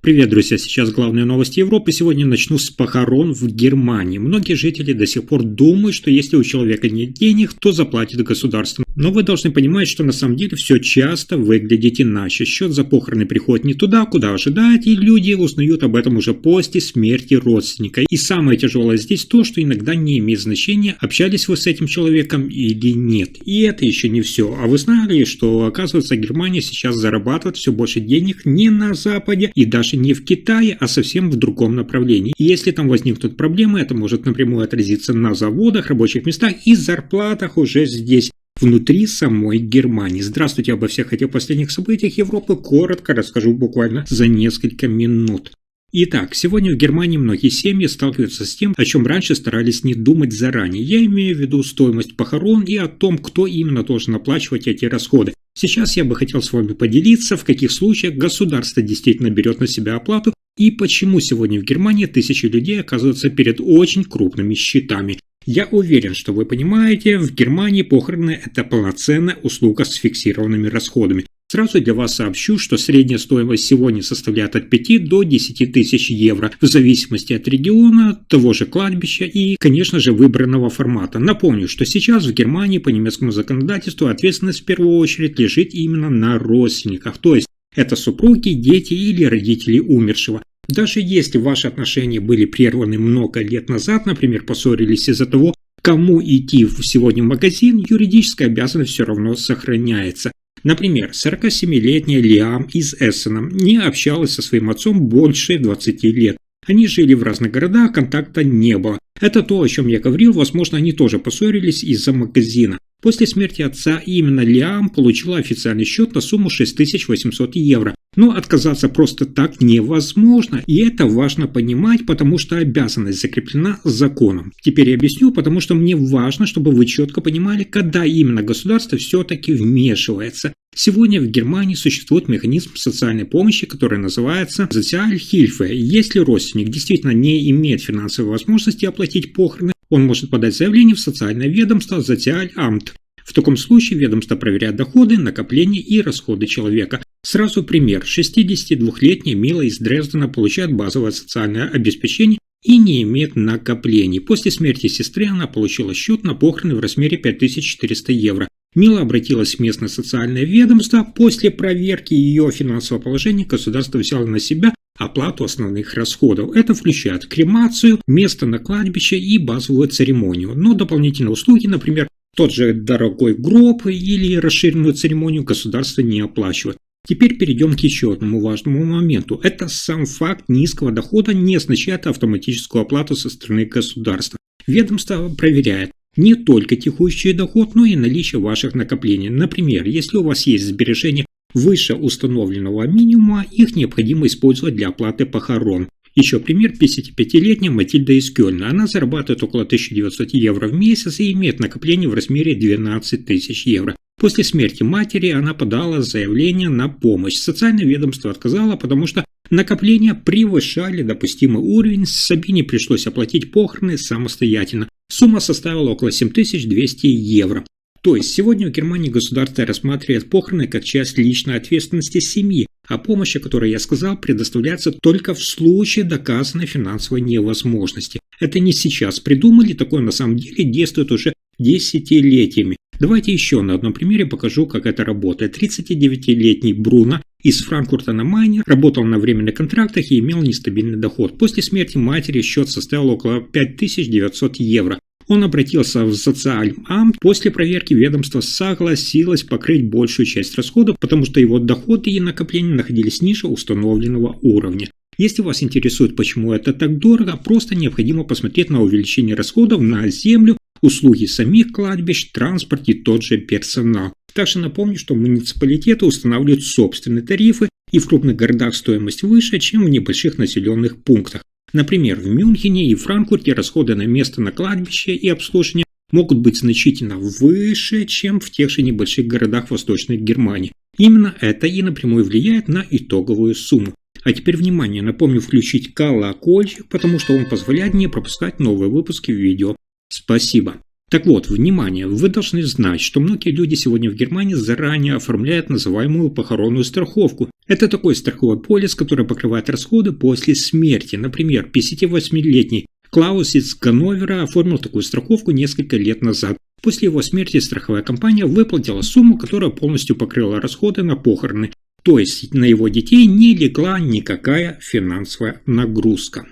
Привет, друзья! Сейчас главные новости Европы. Сегодня начну с похорон в Германии. Многие жители до сих пор думают, что если у человека нет денег, то заплатит государство. Но вы должны понимать, что на самом деле все часто выглядит иначе. Счет за похороны приходит не туда, куда ожидают, и люди узнают об этом уже после смерти родственника. И самое тяжелое здесь то, что иногда не имеет значения, общались вы с этим человеком или нет. И это еще не все. А вы знали, что, оказывается, Германия сейчас зарабатывает все больше денег не на Западе и даже не в Китае, а совсем в другом направлении. И если там возникнут проблемы, это может напрямую отразиться на заводах, рабочих местах и зарплатах уже здесь, внутри самой Германии. Здравствуйте, обо всех этих последних событиях Европы коротко расскажу буквально за несколько минут. Итак, сегодня в Германии многие семьи сталкиваются с тем, о чем раньше старались не думать заранее. Я имею в виду стоимость похорон и о том, кто именно должен оплачивать эти расходы. Сейчас я бы хотел с вами поделиться, в каких случаях государство действительно берет на себя оплату и почему сегодня в Германии тысячи людей оказываются перед очень крупными счетами. Я уверен, что вы понимаете, в Германии похороны – это полноценная услуга с фиксированными расходами. Сразу для вас сообщу, что средняя стоимость сегодня составляет от 5 до 10 тысяч евро, в зависимости от региона, того же кладбища и, конечно же, выбранного формата. Напомню, что сейчас в Германии по немецкому законодательству ответственность в первую очередь лежит именно на родственниках, то есть это супруги, дети или родители умершего. Даже если ваши отношения были прерваны много лет назад, например, поссорились из-за того, кому идти сегодня в магазин, юридическая обязанность все равно сохраняется. Например, 47-летняя Лиам из Эссена не общалась со своим отцом больше 20 лет. Они жили в разных городах, контакта не было. Это то, о чем я говорил, возможно, они тоже поссорились из-за магазина. После смерти отца именно Лиам получила официальный счет на сумму 6800 евро. Но отказаться просто так невозможно, и это важно понимать, потому что обязанность закреплена законом. Теперь я объясню, потому что мне важно, чтобы вы четко понимали, когда именно государство все-таки вмешивается. Сегодня в Германии существует механизм социальной помощи, который называется Sozialhilfe. Если родственник действительно не имеет финансовой возможности оплатить похороны, он может подать заявление в социальное ведомство Sozialamt. В таком случае ведомство проверяет доходы, накопления и расходы человека. Сразу пример. 62-летняя Мила из Дрездена получает базовое социальное обеспечение и не имеет накоплений. После смерти сестры она получила счет на похороны в размере 5400 евро. Мила обратилась в местное социальное ведомство. После проверки ее финансового положения государство взяло на себя оплату основных расходов. Это включает кремацию, место на кладбище и базовую церемонию. Но дополнительные услуги, например, тот же дорогой гроб или расширенную церемонию государство не оплачивает. Теперь перейдем к еще одному важному моменту. Это сам факт низкого дохода не означает автоматическую оплату со стороны государства. Ведомство проверяет не только текущий доход, но и наличие ваших накоплений. Например, если у вас есть сбережения выше установленного минимума, их необходимо использовать для оплаты похорон. Еще пример: 55-летняя Матильда из Кёльна. Она зарабатывает около 1900 евро в месяц и имеет накопление в размере 12 тысяч евро. После смерти матери она подала заявление на помощь. Социальное ведомство отказало, потому что накопления превышали допустимый уровень. Сабине пришлось оплатить похороны самостоятельно. Сумма составила около 7200 евро. То есть сегодня в Германии государство рассматривает похороны как часть личной ответственности семьи, а помощь, о которой я сказал, предоставляется только в случае доказанной финансовой невозможности. Это не сейчас придумали, такое на самом деле действует уже десятилетиями. Давайте еще на одном примере покажу, как это работает. 39-летний Бруно из Франкфурта на Майне работал на временных контрактах и имел нестабильный доход. После смерти матери счет составил около 5900 евро. Он обратился в Социальамт. После проверки ведомство согласилось покрыть большую часть расходов, потому что его доходы и накопления находились ниже установленного уровня. Если вас интересует, почему это так дорого, просто необходимо посмотреть на увеличение расходов на землю, услуги самих кладбищ, транспорт и тот же персонал. Также напомню, что муниципалитеты устанавливают собственные тарифы, и в крупных городах стоимость выше, чем в небольших населенных пунктах. Например, в Мюнхене и Франкфурте расходы на место на кладбище и обслуживание могут быть значительно выше, чем в тех же небольших городах Восточной Германии. Именно это и напрямую влияет на итоговую сумму. А теперь внимание, напомню включить колокольчик, потому что он позволяет не пропускать новые выпуски видео. Спасибо. Так вот, внимание, вы должны знать, что многие люди сегодня в Германии заранее оформляют называемую похоронную страховку. Это такой страховой полис, который покрывает расходы после смерти. Например, 58-летний Клаус из Ганновера оформил такую страховку несколько лет назад. После его смерти страховая компания выплатила сумму, которая полностью покрыла расходы на похороны. То есть на его детей не легла никакая финансовая нагрузка.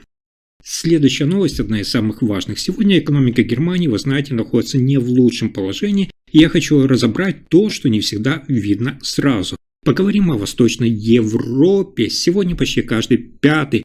Следующая новость, одна из самых важных. Сегодня экономика Германии, вы знаете, находится не в лучшем положении. И я хочу разобрать то, что не всегда видно сразу. Поговорим о Восточной Европе. Сегодня почти каждый пятый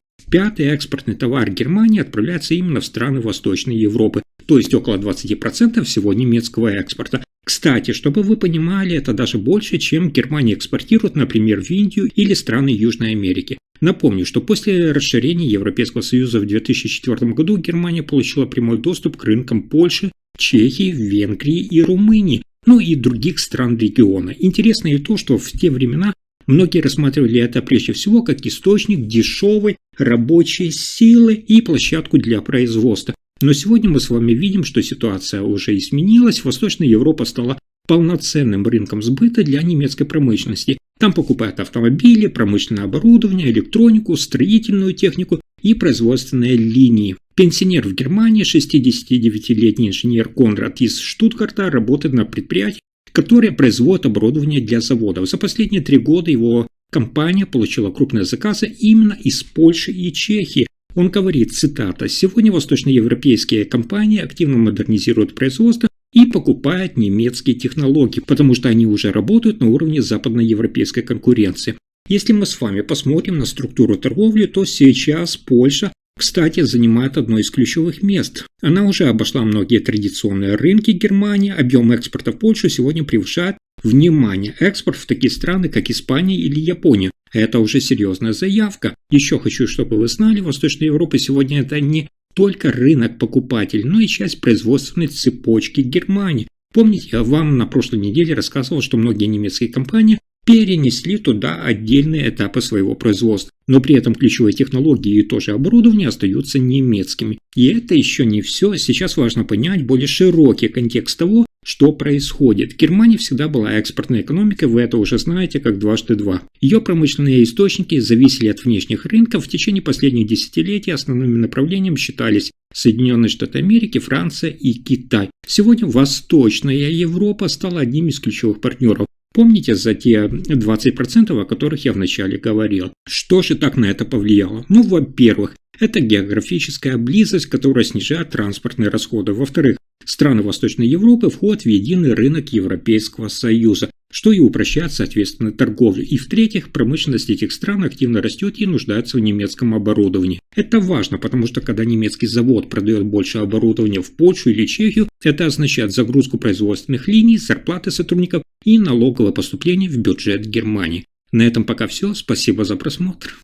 экспортный товар Германии отправляется именно в страны Восточной Европы. То есть около 20% всего немецкого экспорта. Кстати, чтобы вы понимали, это даже больше, чем Германия экспортирует, например, в Индию или страны Южной Америки. Напомню, что после расширения Европейского Союза в 2004 году Германия получила прямой доступ к рынкам Польши, Чехии, Венгрии и Румынии, ну и других стран региона. Интересно и то, что в те времена многие рассматривали это прежде всего как источник дешевой рабочей силы и площадку для производства. Но сегодня мы с вами видим, что ситуация уже изменилась. Восточная Европа стала полноценным рынком сбыта для немецкой промышленности. Там покупают автомобили, промышленное оборудование, электронику, строительную технику и производственные линии. Пенсионер в Германии, 69-летний инженер Конрад из Штутгарта, работает на предприятии, которое производит оборудование для заводов. За последние 3 года его компания получила крупные заказы именно из Польши и Чехии. Он говорит, цитата, «Сегодня восточноевропейские компании активно модернизируют производство и покупают немецкие технологии, потому что они уже работают на уровне западноевропейской конкуренции». Если мы с вами посмотрим на структуру торговли, то сейчас Польша, кстати, занимает одно из ключевых мест. Она уже обошла многие традиционные рынки Германии, объем экспорта в Польшу сегодня превышает, внимание, экспорт в такие страны, как Испания или Япония. Это уже серьезная заявка. Еще хочу, чтобы вы знали, Восточная Европа сегодня это не только рынок покупателей, но и часть производственной цепочки Германии. Помните, я вам на прошлой неделе рассказывал, что многие немецкие компании перенесли туда отдельные этапы своего производства. Но при этом ключевые технологии и тоже оборудование остаются немецкими. И это еще не все. Сейчас важно понять более широкий контекст того, что происходит. Германия всегда была экспортной экономикой, вы это уже знаете, как дважды два. Ее промышленные источники зависели от внешних рынков. В течение последних десятилетий основными направлениями считались Соединенные Штаты Америки, Франция и Китай. Сегодня Восточная Европа стала одним из ключевых партнеров. Помните за те 20%, о которых я вначале говорил? Что же так на это повлияло? Ну, во-первых, это географическая близость, которая снижает транспортные расходы. Во-вторых, страны Восточной Европы входят в единый рынок Европейского Союза, что и упрощает, соответственно, торговлю. И в-третьих, промышленность этих стран активно растет и нуждается в немецком оборудовании. Это важно, потому что когда немецкий завод продает больше оборудования в Польшу или Чехию, это означает загрузку производственных линий, зарплаты сотрудников и налоговое поступление в бюджет Германии. На этом пока все. Спасибо за просмотр.